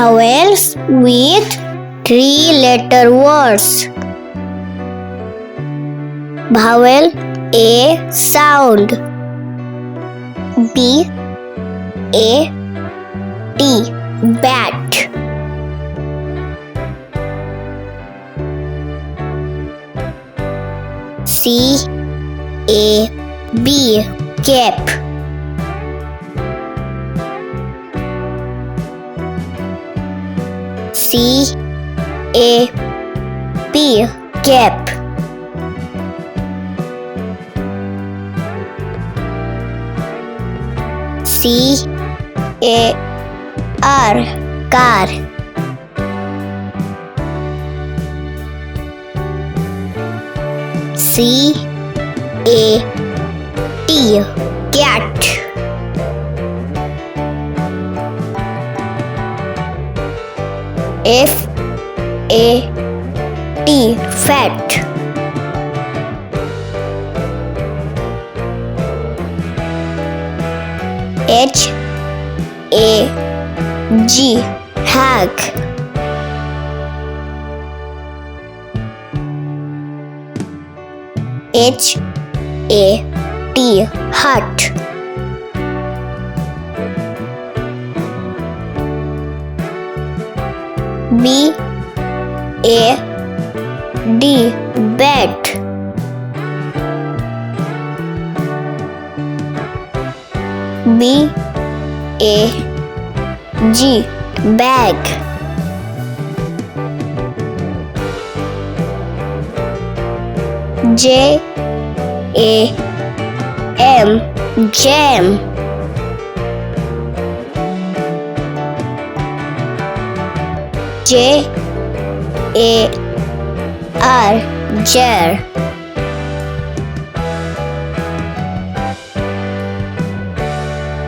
Vowels with three-letter words. Vowel A sound. B A T bat. C A B cap. C A P cap. C A R car. C A T cat. F A T fat. H A G hag. H A T hut. B A D bat. B A G bag. J A M jam. J A R jar.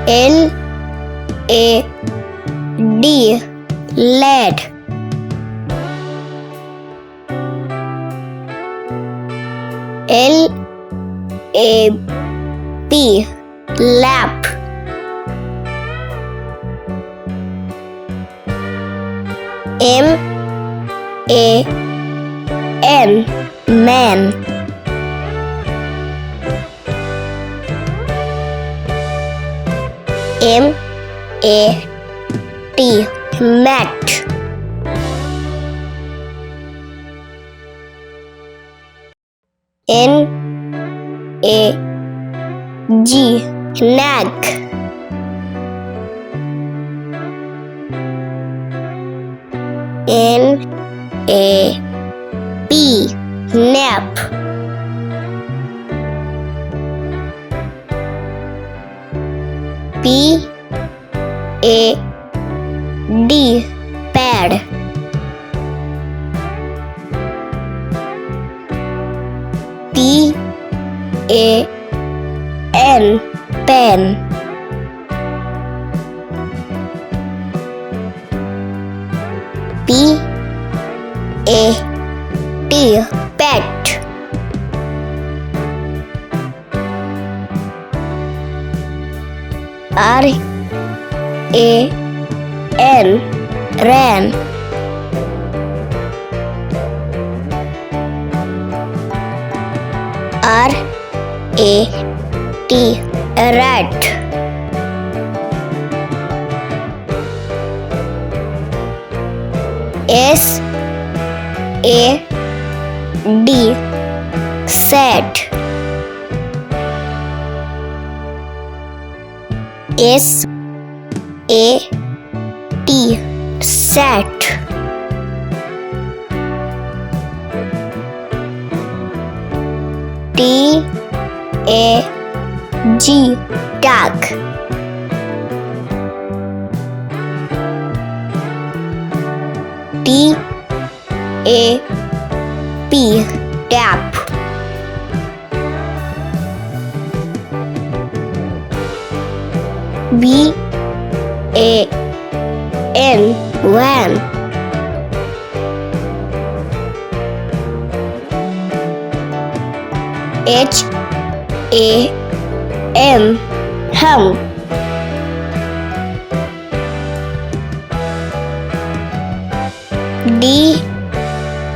L A D lad. L A P lap. M A N man. M A T mat. N A G nag. N A P nap. P A D pad. P A N pen. P A T pet. R A N ran. R A T rat. S A D set. S A T sat. T A G tag. T A P tap. B A N van. H A M hum. D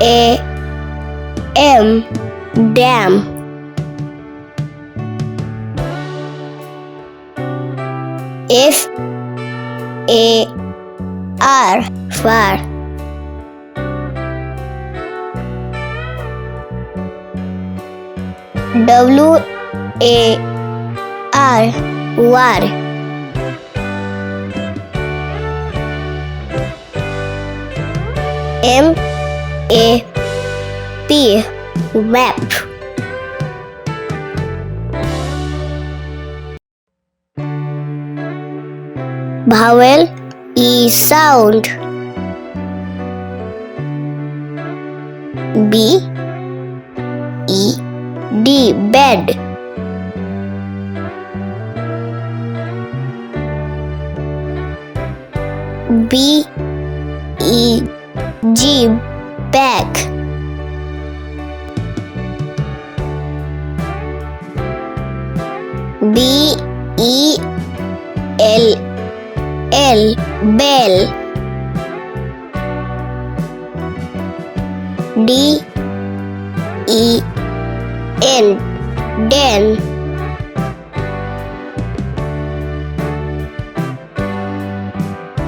A M, dam. F A R, far. W A R, war. M A P, map. Vowel E, sound. B E D, bed. B E G, bag. B E L L, bell. D E N, den.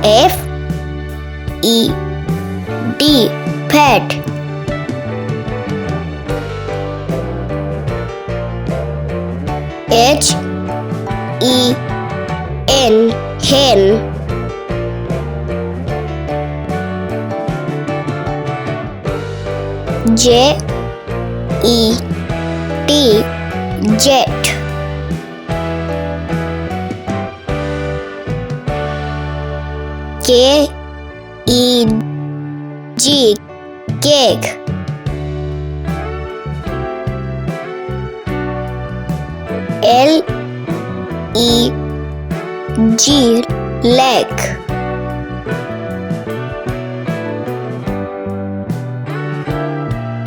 F E D, pet. H E N, hen. J E T, jet. K E G, cake. L E G, leg.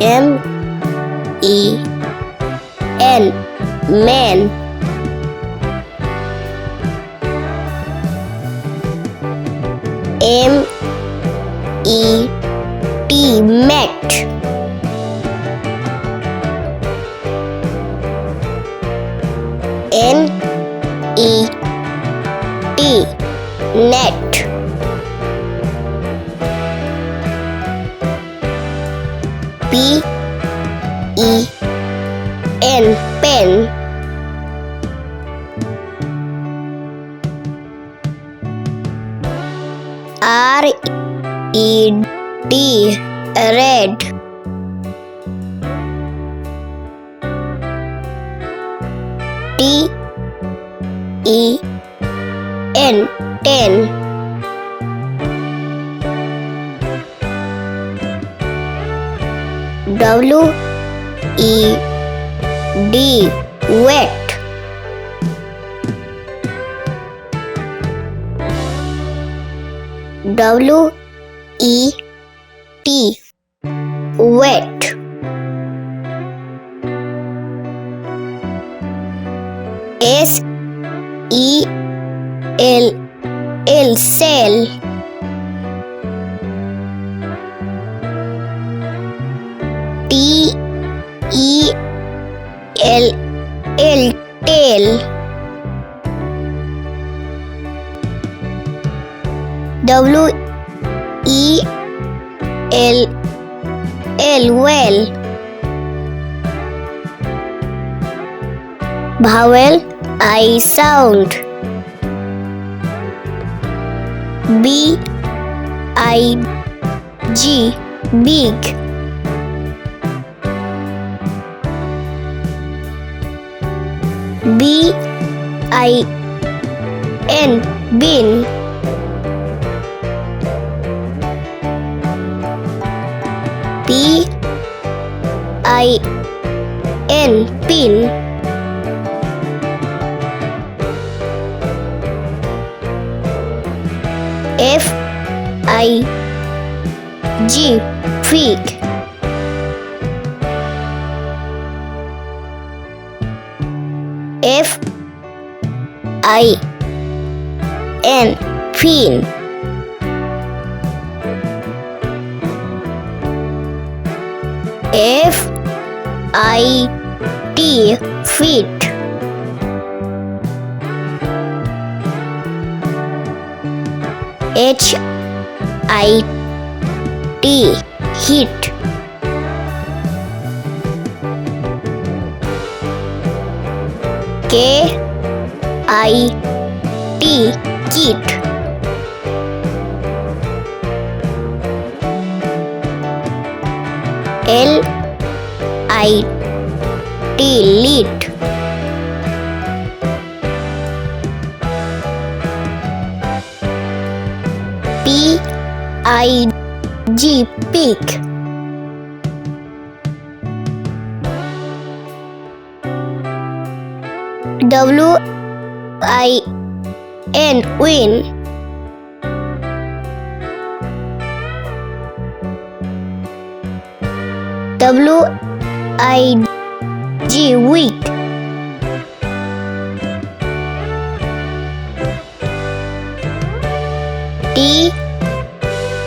M E N, man. M E T, mat. N E T, net. P E N, pen. R E D, red. T E N, ten. W E D, wet. W E T, wet. S E L L, cell. T E L L, tail. W E L L, well. Vowel I, sound. B I G, big. B I N, bin. P I N, pin. F I G, fig. F I N, fin. F-I-T, feet. H-I-T, hit. K-I-T, kit. L-I-T, lit. P-I-G, pig. W-I-N, win. W-I-G, wig.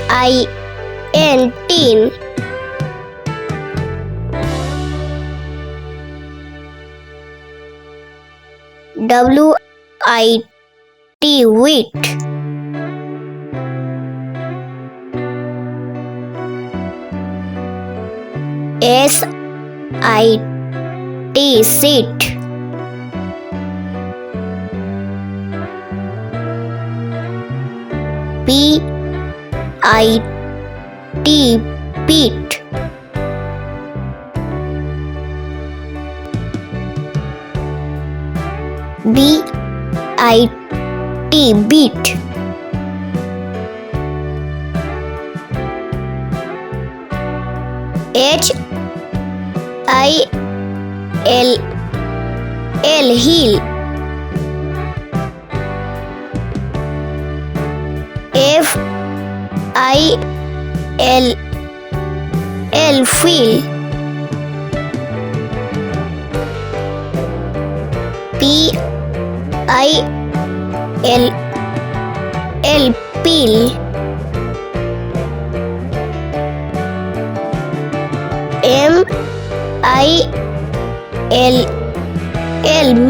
T-I-N, tin. W-I-T, wit. S-I-T, sit. P-I-T, pit. B-I-T, beat. H-I-L-L, hill. F-I-L-L, feel. P-I-L-L, peel. M-I-L-L,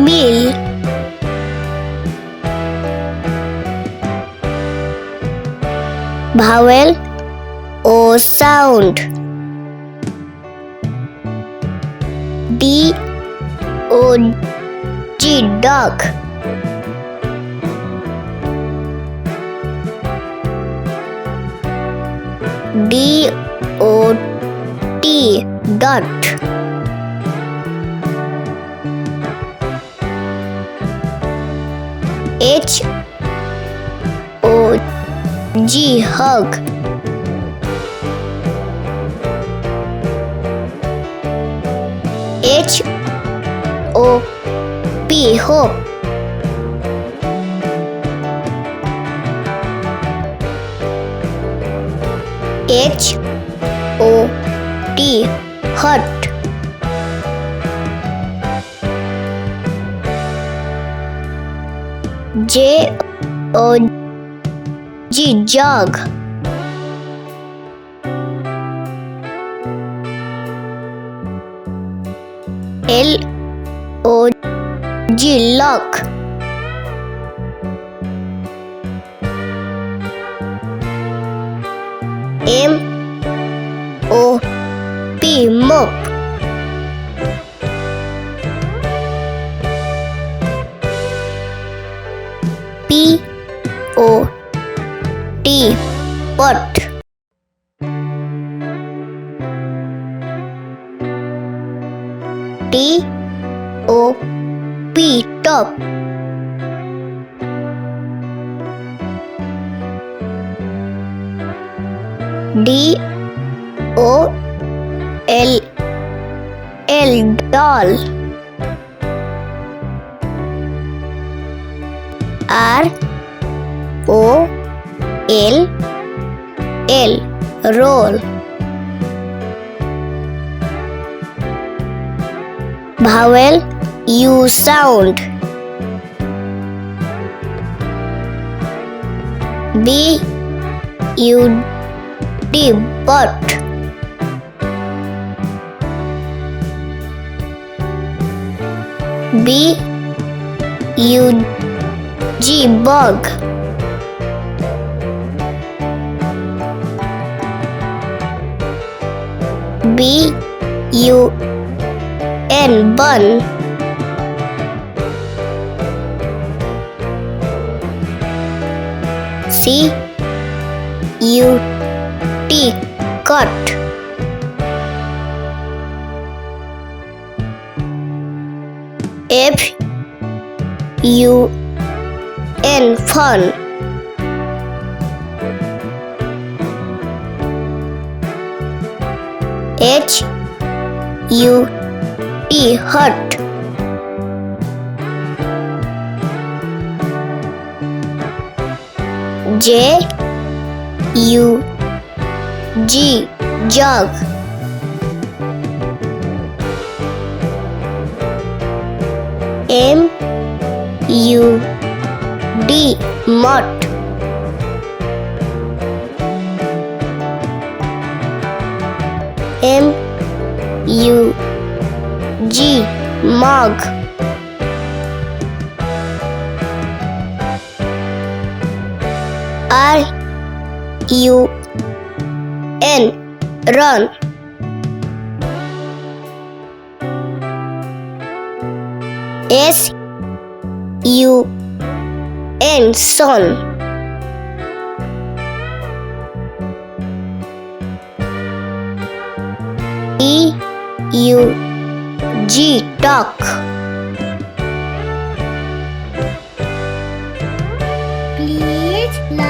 mill. Vowel O sound. D-O-G, dog. D-O-T, dot. H-O-G, hug. H-O-P, hope. H-O-T, hot. J-O-G, jog. L-O-G, lock. M-O-P, mop. P-O-T, pot. T-O-P, top. D-O-L-L, doll. R-O-L-L, roll. Vowel U sound. B-U-D, but. B U G bug. B U N bun. C U T cut. F U N fun. H U T hut. J U G jug. M U D mud. M U G mug. R U N run. S U N son. E U G duck. Please like